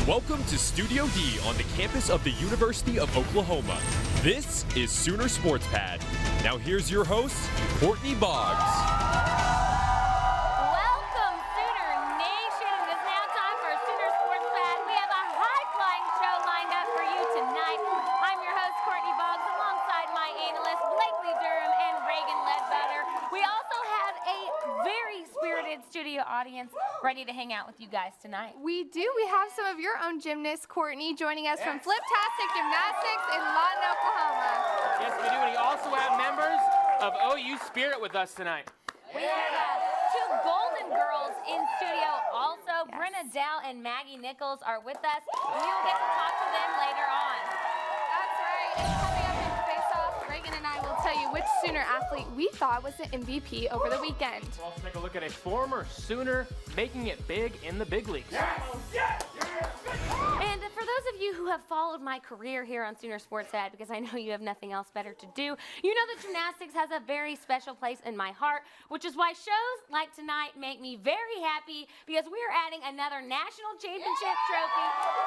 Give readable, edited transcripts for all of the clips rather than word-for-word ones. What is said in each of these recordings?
Welcome to Studio D on the campus of the University of Oklahoma. This is Sooner Sports Pad. Now here's your host, Courtney Boggs. Welcome, Sooner Nation. It is now time for Sooner Sports Pad. We have a high-flying show lined up for you tonight. I'm your host, Courtney Boggs, alongside my analysts, Blakely Durham and Reagan Ledbetter. We also have a very spirited studio audience ready to hang out with you guys tonight. We do. We have some of your own gymnasts, Courtney, joining us from Fliptastic Gymnastics in Lawton, Oklahoma. Yes, we do. And we also have members of OU Spirit with us tonight. We have two Golden Girls in studio also. Yes. Brenna Dow and Maggie Nichols are with us. You'll get to talk to them later on. That's right. And coming up in Face Off, Reagan and I will tell you which Sooner athlete we thought was the MVP over the weekend. We'll also take a look at a former Sooner making it big in the big leagues. And for those of you who have followed my career here on Sooner Sports Pad, because I know you have nothing else better to do, you know that gymnastics has a very special place in my heart, which is why shows like tonight make me very happy, because we are adding another national championship trophy to the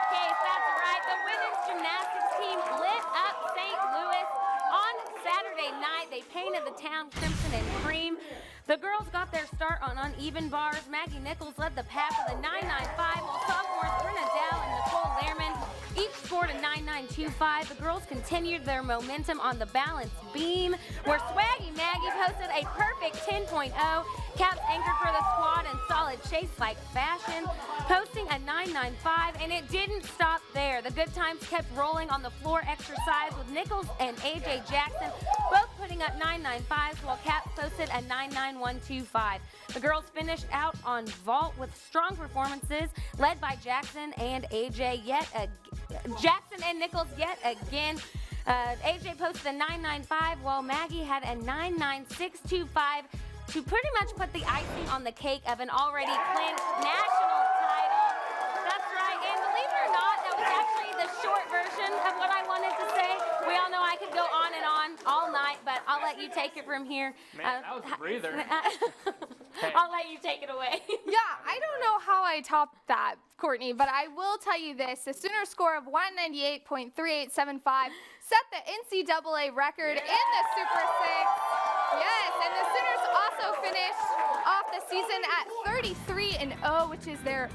case. That's right, the women's gymnastics team lit up St. Louis. On Saturday night, they painted the town crimson and cream. The girls got their start on uneven bars. Maggie Nichols led the pack with a 9.95, while sophomores Brenna Dow and Nicole Lehrman each scored a 9.925. The girls continued their momentum on the balance beam, where Swaggy Maggie posted a perfect 10.0. Caps anchored for the squad in solid chase-like fashion, posting a 9.95, and it didn't stop there. The good times kept rolling on the floor exercise, with Nichols and A.J. Jackson both putting up 9.95s, while Caps posted a 9.9125. The girls finished out on vault with strong performances, led by Jackson and A.J. Jackson and Nichols yet again. A.J. posted a 9.95, while Maggie had a 9.9625 to pretty much put the icing on the cake of an already clinched national title. That's right, and believe it or not, that was actually the short version of what I wanted to say. We all know I could go on and on all night, but I'll let you take it from here. Man, that was a breather. I'll let you take it away. Yeah, I don't know how I topped that, Courtney, but I will tell you this. The Sooner score of 198.3875 set the NCAA record in the Super Six. Yes, and the Sooners also finished off the season at 33-0, which is their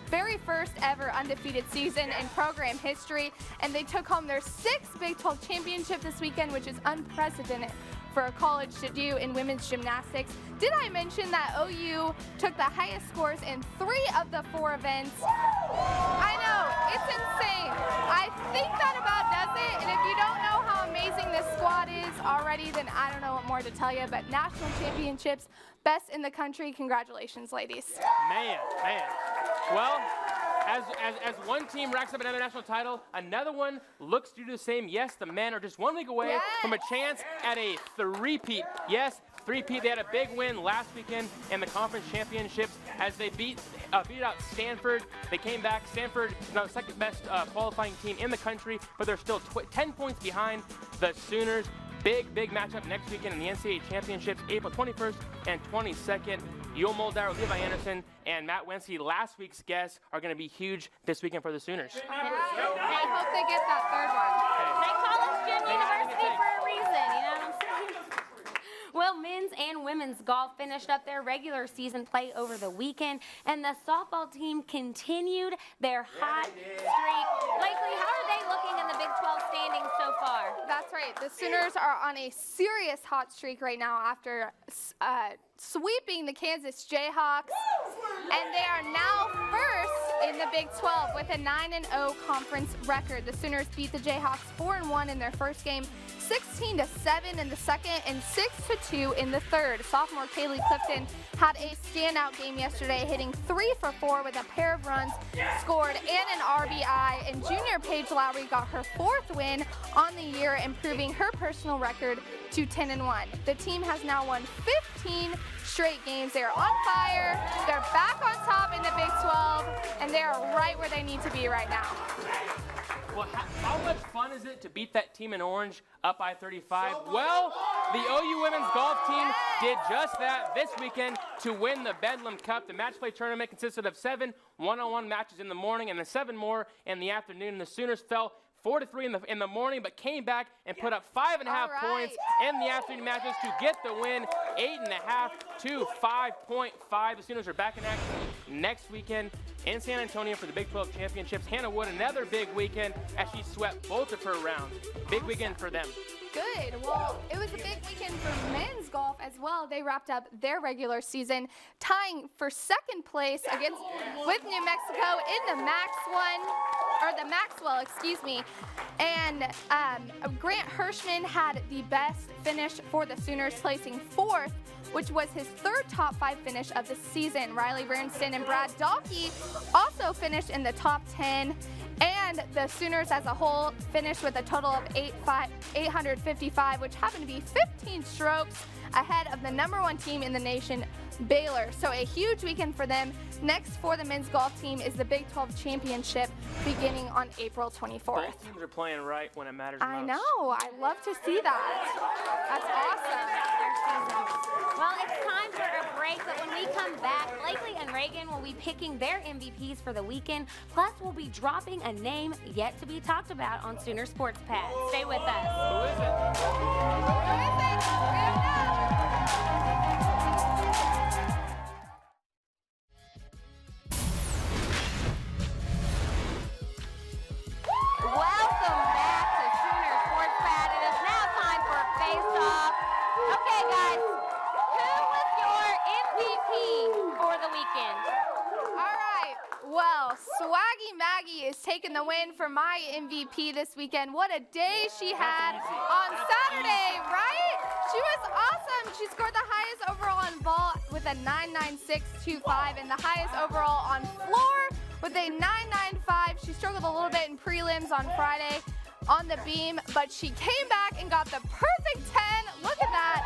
very first ever undefeated season in program history, and they took home their sixth Big 12 championship this weekend, which is unprecedented for a college to do in women's gymnastics. Did I mention that OU took the highest scores in 3 of the 4 events? I know, it's insane. I think that about does it, and if you don't know how amazing this squad is already, then I don't know what more to tell you, but national championships, best in the country. Congratulations, ladies. Man. Well, as one team racks up another national title, another one looks to do the same. Yes, the men are just 1 week away from a chance at a three-peat. Yes, three-peat. They had a big win last weekend in the conference championships as they beat out Stanford. They came back. Stanford is now the second best qualifying team in the country, but they're still 10 points behind the Sooners. Big matchup next weekend in the NCAA championships, April 21st and 22nd. Yul Moldauer, Levi Anderson, and Matt Wensky, last week's guests, are going to be huge this weekend for the Sooners. I hope they get that third one. They call us Gym University for a reason, you know what I'm saying? Well, men's and women's golf finished up their regular season play over the weekend, and the softball team continued their hot streak. Blakely, how are they looking in the Big 12 standings so far? That's right. The Sooners are on a serious hot streak right now after sweeping the Kansas Jayhawks, and they are now first in the Big 12 with a 9-0 conference record. The Sooners beat the Jayhawks 4-1 in their first game, 16-7 in the second, and 6-2 in the third. Sophomore Kaylee Clifton had a standout game yesterday, hitting 3 for 4 with a pair of runs scored and an RBI. And junior Paige Lowry got her 4th win on the year, improving her personal record to 10-1. The team has now won 15 straight games. They are on fire. They're back on top in the Big 12, and they are right where they need to be right now. Well, how much fun is it to beat that team in orange up by 35? Well, the OU women's golf team did just that this weekend to win the Bedlam Cup. The match play tournament consisted of 7 one-on-one matches in the morning and then 7 more in the afternoon. The Sooners fell 4-3 in the morning, but came back and put up 5.5 points in the afternoon matches to get the win, 8.5 to 5.5. The Sooners are back in action next weekend in San Antonio for the Big 12 Championships. Hannah Wood, another big weekend as she swept both of her rounds. Big weekend for them. Good. Well, it was a big weekend for men's golf as well. They wrapped up their regular season tying for second place with New Mexico in the Maxwell, excuse me. And Grant Hirschman had the best finish for the Sooners, placing 4th, which was his 3rd top 5 finish of the season. Riley Ranston and Brad Dahlke also finished in the top 10. And the Sooners as a whole finished with a total of 855, which happened to be 15 strokes ahead of the #1 team in the nation, Baylor. So a huge weekend for them. Next for the men's golf team is the Big 12 Championship beginning on April 24th. Both teams are playing right when it matters I most. know. I love to see that. That's awesome. Well, it's time for a break, but when we come back, Blakely and Reagan will be picking their MVPs for the weekend. Plus, we'll be dropping a name yet to be talked about on Sooner Sports Pad. Stay with us. Who is it? Who is it? Welcome back to Sooner Sports Pad. It is now time for a face-off. Okay, guys, who was your MVP for the weekend? All right. Well, Swaggy Maggie is taking the win for my MVP this weekend. What a day she had on Saturday, right? She was awesome. She scored the highest overall on vault with a 99625 and the highest overall on floor with a 995. She struggled a little bit in prelims on Friday on the beam, but she came back and got the perfect 10. Look at that.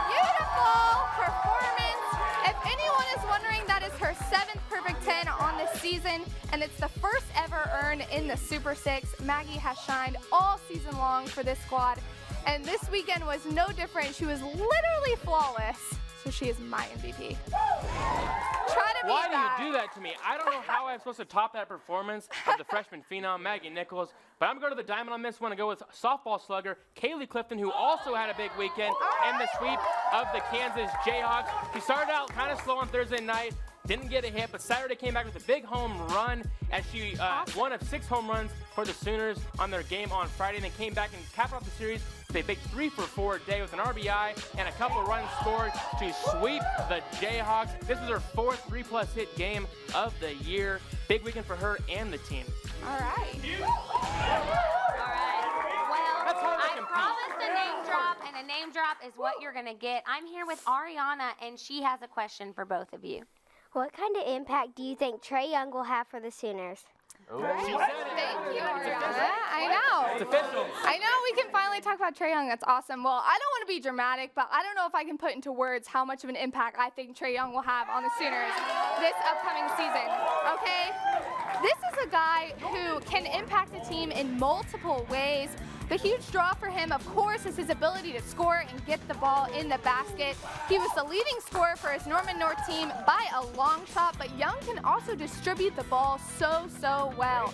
Beautiful performance. If anyone is wondering, that is her 7th perfect 10 on the season, and it's the first ever earned in the Super 6. Maggie has shined all season long for this squad, and this weekend was no different. She was literally flawless, so she is my MVP. Try to beat Why that. do you do that to me? I don't know how I'm supposed to top that performance of the freshman phenom, Maggie Nichols, but I'm going to go to the diamond on this one and go with softball slugger Kaylee Clifton, who also had a big weekend and the sweep of the Kansas Jayhawks. She started out kind of slow on Thursday night, didn't get a hit, but Saturday came back with a big home run as she one of 6 home runs for the Sooners on their game on Friday, and then came back and capped off the series with a big 3-for-4 day with an RBI and a couple runs scored to sweep the Jayhawks. This was her 4th 3+ hit game of the year. Big weekend for her and the team. All right. All right. Well, That's hard to I compete. promised a name drop, and a name drop is what you're going to get. I'm here with Ariana, and she has a question for both of you. What kind of impact do you think Trae Young will have for the Sooners? She said it. Thank you, Ariana. I know. It's official. I know we can finally talk about Trae Young. That's awesome. Well, I don't want to be dramatic, but I don't know if I can put into words how much of an impact I think Trae Young will have on the Sooners this upcoming season. Okay? This is a guy who can impact the team in multiple ways. The huge draw for him, of course, is his ability to score and get the ball in the basket. He was the leading scorer for his Norman North team by a long shot, but Young can also distribute the ball so well.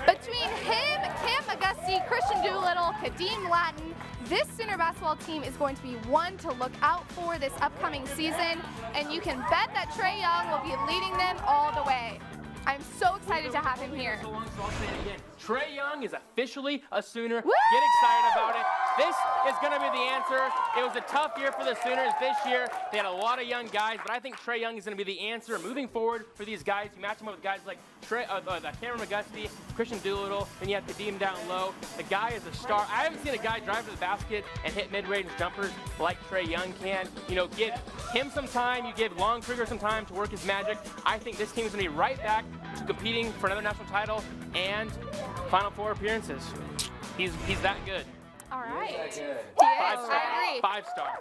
Between him, Cam Auguste, Christian Doolittle, Kadeem Latin, this Sooner basketball team is going to be one to look out for this upcoming season, and you can bet that Trae Young will be leading them all the way. I'm so excited to have him here. So long, so I'll say it again. Trae Young is officially a Sooner. Woo! Get excited about it. This is going to be the answer. It was a tough year for the Sooners this year. They had a lot of young guys, but I think Trae Young is going to be the answer moving forward for these guys. You match him up with guys like Cameron McGusty, Christian Doolittle, then you have Kadeem down low. The guy is a star. I haven't seen a guy drive to the basket and hit mid-range jumpers like Trae Young can. You know, give him some time. You give Long Trigger some time to work his magic. I think this team is going to be right back to competing for another national title and Final Four appearances. He's that good. All right. He is. 5-star. I agree. 5-star.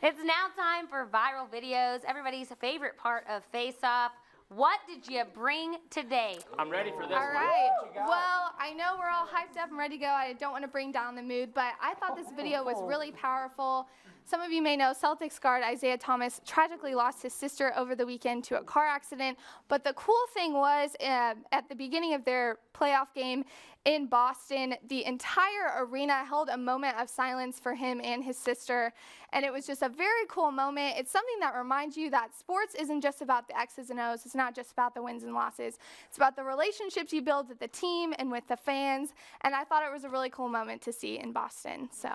It's now time for viral videos, everybody's favorite part of Face Off. What did you bring today? I'm ready for this All one. right. Well, I know we're all hyped up and ready to go. I don't want to bring down the mood, but I thought this video was really powerful. Some of you may know Celtics guard Isaiah Thomas tragically lost his sister over the weekend to a car accident. But the cool thing was at the beginning of their playoff game in Boston, the entire arena held a moment of silence for him and his sister. And it was just a very cool moment. It's something that reminds you that sports isn't just about the X's and O's. It's not just about the wins and losses. It's about the relationships you build with the team and with the fans. And I thought it was a really cool moment to see in Boston. So,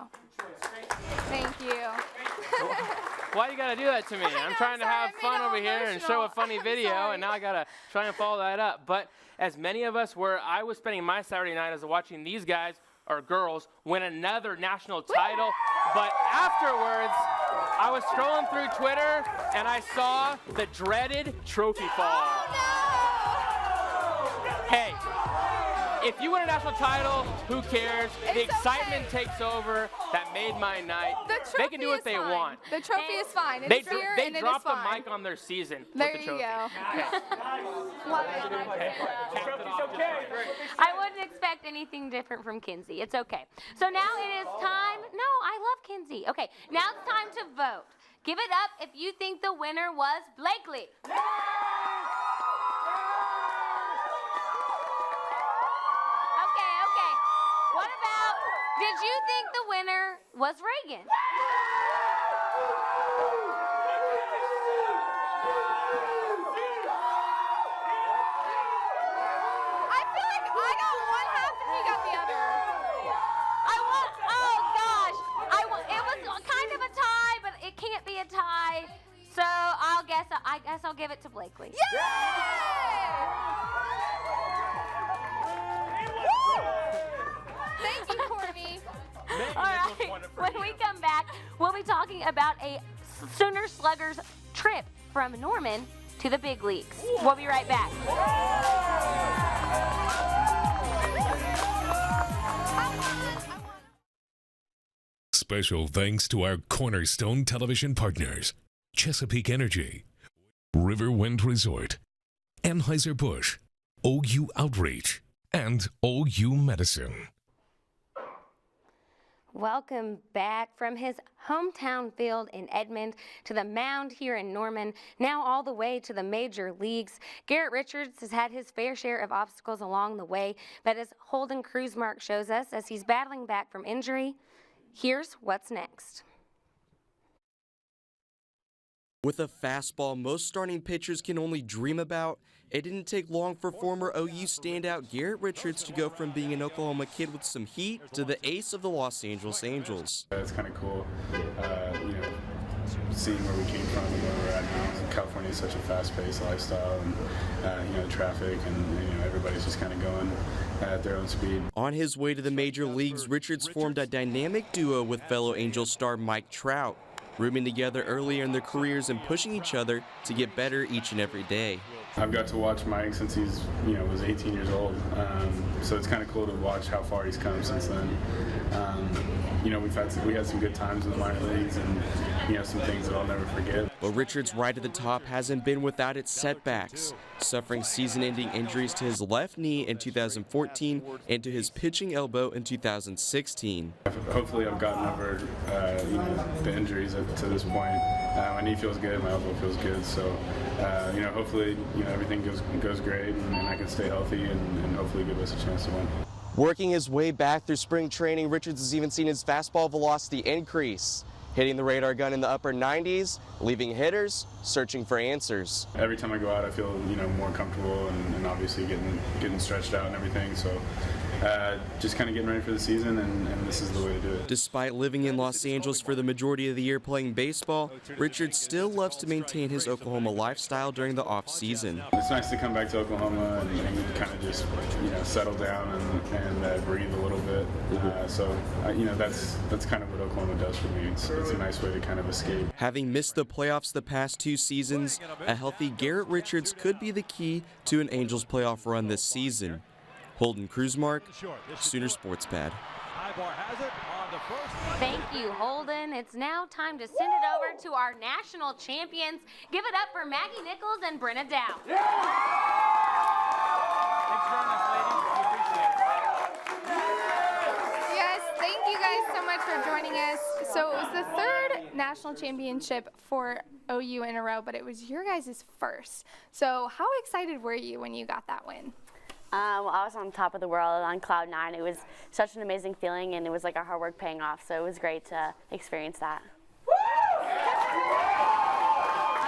thank you. Why you gotta do that to me? I'm trying to have fun over here and show a funny I'm video, sorry. and now I gotta try and follow that up. But as many of us were, I was spending my Saturday night as watching these guys or girls win another national title. But afterwards, I was scrolling through Twitter and I saw the dreaded trophy fall. Hey, if you win a national title, who cares? The It's excitement okay. takes over. That made my night. The They can do trophy what is they fine. want. The trophy is fine. They It's here they and it is dropped the fine. mic on their season There with the you trophy. go. Love it. I wouldn't expect anything different from Kinsey. It's okay. So now it is time. No, I love Kinsey. Okay, now it's time to vote. Give it up if you think the winner was Blakely. Okay. What about, did you think the winner was Reagan? I feel like I got one half and you got the other. It was kind of a tie, but it can't be a tie. So I guess I'll give it to Blakely. Thank you, Courtney. All right, when we come back, we'll be talking about a Sooner Sluggers trip from Norman to the big leagues. We'll be right back. Special thanks to our Cornerstone Television partners, Chesapeake Energy, Riverwind Resort, Anheuser-Busch, OU Outreach, and OU Medicine. Welcome back from his hometown field in Edmond to the mound here in Norman, now all the way to the major leagues. Garrett Richards has had his fair share of obstacles along the way, but as Holden Kruzmark shows us, as he's battling back from injury, here's what's next. With a fastball most starting pitchers can only dream about, it didn't take long for former OU standout Garrett Richards to go from being an Oklahoma kid with some heat to the ace of the Los Angeles Angels. It's kind of cool, seeing where we came from and where we're at now. California is such a fast-paced lifestyle, and traffic, and everybody's just kind of going at their own speed. On his way to the major leagues, Richards formed a dynamic duo with fellow Angels star Mike Trout, rooming together earlier in their careers and pushing each other to get better each and every day. I've got to watch Mike since he's, was 18 years old, so it's kind of cool to watch how far he's come since then. We had some good times in the minor leagues, and some things that I'll never forget. But Richards' ride to the top hasn't been without its setbacks, suffering season-ending injuries to his left knee in 2014 and to his pitching elbow in 2016. Hopefully I've gotten over the injuries to this point. My knee feels good, my elbow feels good, so hopefully everything goes great, and I can stay healthy and hopefully give us a chance to win. Working his way back through spring training, Richards has even seen his fastball velocity increase, hitting the radar gun in the upper 90s, leaving hitters searching for answers. Every time I go out, I feel more comfortable and obviously getting stretched out and everything. So just kind of getting ready for the season, and this is the way to do it. Despite living in Los Angeles for the majority of the year playing baseball, Richards still loves to maintain his Oklahoma lifestyle during the off season. It's nice to come back to Oklahoma and kind of just settle down and breathe a little bit. That's kind of what Oklahoma does for me. It's a nice way to kind of escape. Having missed the playoffs the past 2 seasons, a healthy Garrett Richards could be the key to an Angels playoff run this season. Holden Kruzmark, Sooner Sports Pad. Ibar has it on Thank you, Holden. It's now time to send it over to our national champions. Give it up for Maggie Nichols and Brenna Dow. Thanks for joining us, ladies. We appreciate it. Yes, thank you guys so much for joining us. So it was the third national championship for OU in a row, but it was your guys' first. So how excited were you when you got that win? Well, I was on top of the world on cloud 9. It was such an amazing feeling, and it was like our hard work paying off. So it was great to experience that. I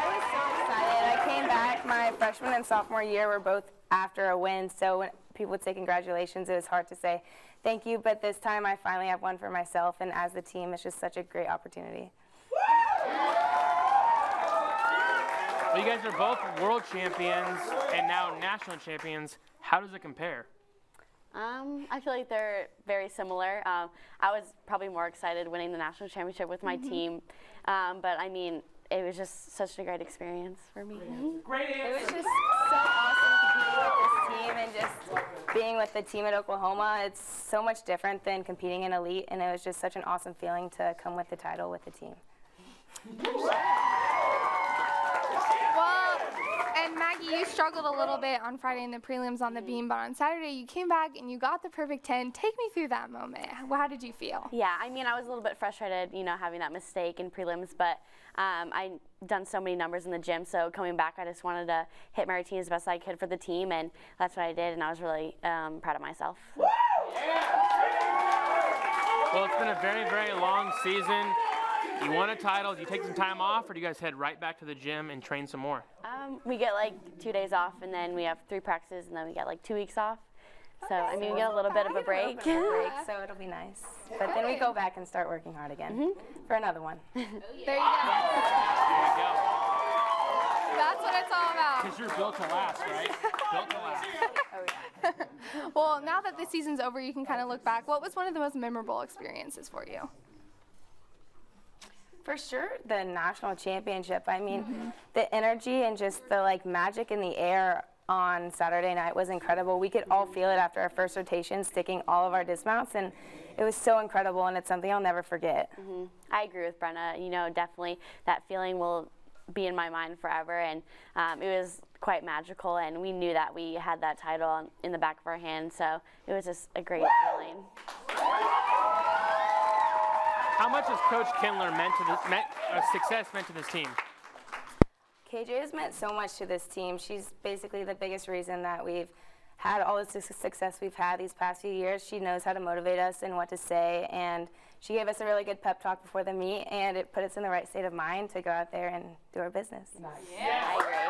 was so excited. I came back. My freshman and sophomore year were both after a win. So when people would say congratulations, it was hard to say thank you. But this time, I finally have one for myself, and as the team, it's just such a great opportunity. Well, you guys are both world champions and now national champions. How does it compare? I feel like they're very similar. I was probably more excited winning the national championship with my team, but I mean, it was just such a great experience for me. Great answer. It was just so awesome competing with this team and just being with the team at Oklahoma. It's so much different than competing in elite, and it was just such an awesome feeling to come with the title with the team. Well, and Maggie, you struggled a little bit on Friday in the prelims on the beam, but on Saturday you came back and you got the perfect 10. Take me through that moment. How did you feel? Yeah, I mean, I was a little bit frustrated, you know, having that mistake in prelims, but I done so many numbers in the gym, so coming back, I just wanted to hit my routine as best I could for the team, and that's what I did, and I was really proud of myself. Well, it's been a very, very long season. You won a title. Do you take some time off, or do you guys head right back to the gym and train some more? We get like 2 days off, and then we have 3 practices, and then we get like 2 weeks off. So, I mean, we get a little bit of a break. So it'll be nice. But then we go back and start working hard again for another one. There you go. There you go. That's what it's all about. Because you're built to last, right? Built to last. Well, now that the season's over, you can kind of look back. What was one of the most memorable experiences for you? For sure, the national championship. I mean, the energy and just the like magic in the air on Saturday night was incredible. We could all feel it after our first rotation, sticking all of our dismounts, and it was so incredible, and it's something I'll never forget. I agree with Brenna. You know, definitely that feeling will be in my mind forever, and it was quite magical, and we knew that we had that title in the back of our hand, so it was just a great feeling. How much has Coach Kindler success meant to this team? KJ has meant so much to this team. She's basically the biggest reason that we've had all the success we've had these past few years. She knows how to motivate us and what to say, and she gave us a really good pep talk before the meet, and it put us in the right state of mind to go out there and do our business. Yeah, I agree.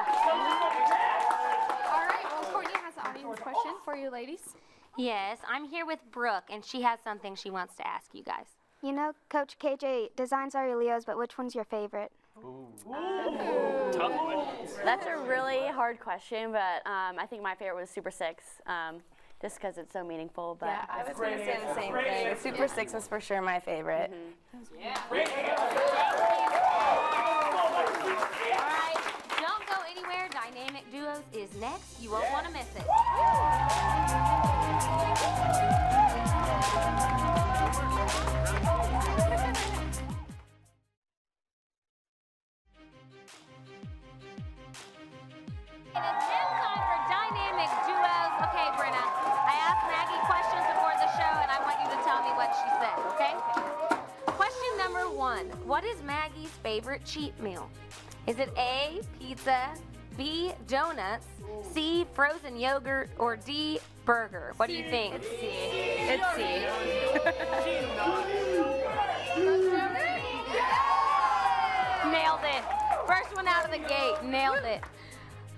All right, well, Courtney has an audience question for you ladies. Yes, I'm here with Brooke, and she has something she wants to ask you guys. You know, Coach KJ designs are your Leos, but which one's your favorite? Tough one. That's a really hard question, but I think my favorite was Super 6, just because it's so meanful. But Yeah, I was going to say the same thing. Super 6 was for sure my favorite. All right, don't go anywhere. Dynamic Duos is next. You won't want to miss it. It is now time for Dynamic Duos. Okay, Brenna, I asked Maggie questions before the show, and I want you to tell me what she said, okay? Question number 1. What is Maggie's favorite cheat meal? Is it A, pizza, B, donuts, C, frozen yogurt, or D, burger? What do you think? It's C. It's C. Nailed it. First one out of the gate. Nailed it.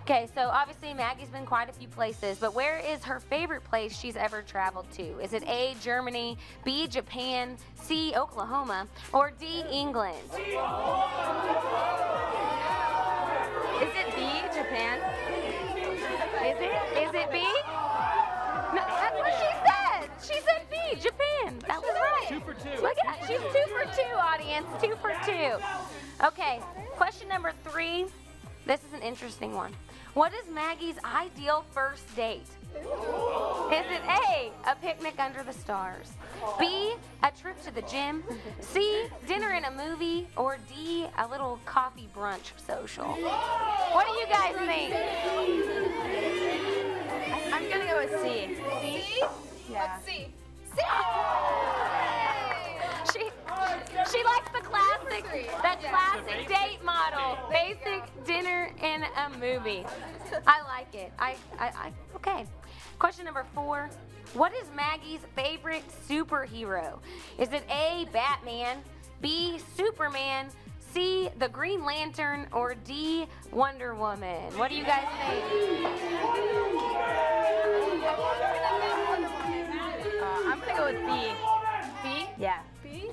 Okay, so obviously Maggie's been quite a few places, but where is her favorite place she's ever traveled to? Is it A, Germany, B, Japan, C, Oklahoma, or D, England? Is it B, Japan? Is it B? No, that's what she said. She said B, Japan. That was right. 2 for 2. Look at that. She's 2 for 2, audience. 2 for 2. Okay, question number 3. This is an interesting one. What is Maggie's ideal first date? Is it A, a picnic under the stars? B, a trip to the gym? C, dinner in a movie? Or D, a little coffee brunch social? What do you guys think? I'm gonna go with C. C? Yeah. Let's see. C! She likes the classic date model. Basic dinner in a movie. I like it. Okay. Question number 4. What is Maggie's favorite superhero? Is it A, Batman, B, Superman, C, the Green Lantern, or D, Wonder Woman? What do you guys think? I'm gonna go with B. B? Yeah. B?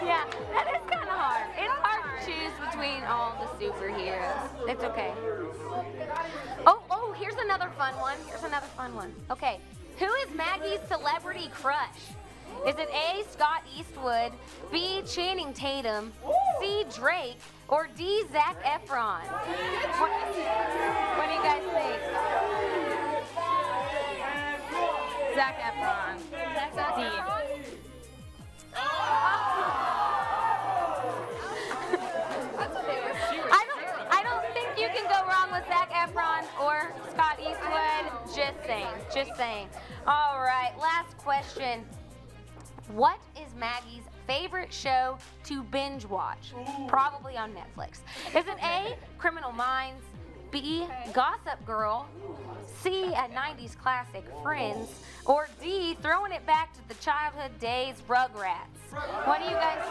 Yeah, that is kind of hard. It's hard to choose between all the superheroes. It's okay. Oh, here's another fun one. Okay, who is Maggie's celebrity crush? Is it A, Scott Eastwood, B, Channing Tatum, C, Drake, or D, Zac Efron? What do you guys think? Zac Efron. D. I don't think you can go wrong with Zac Efron or Scott Eastwood. Just saying. All right, last question. What is Maggie's favorite show to binge watch? Probably on Netflix. Is it A, Criminal Minds, B, Gossip Girl, C, a 90s classic, Friends, or D, throwing it back to the childhood days, Rugrats? What do you guys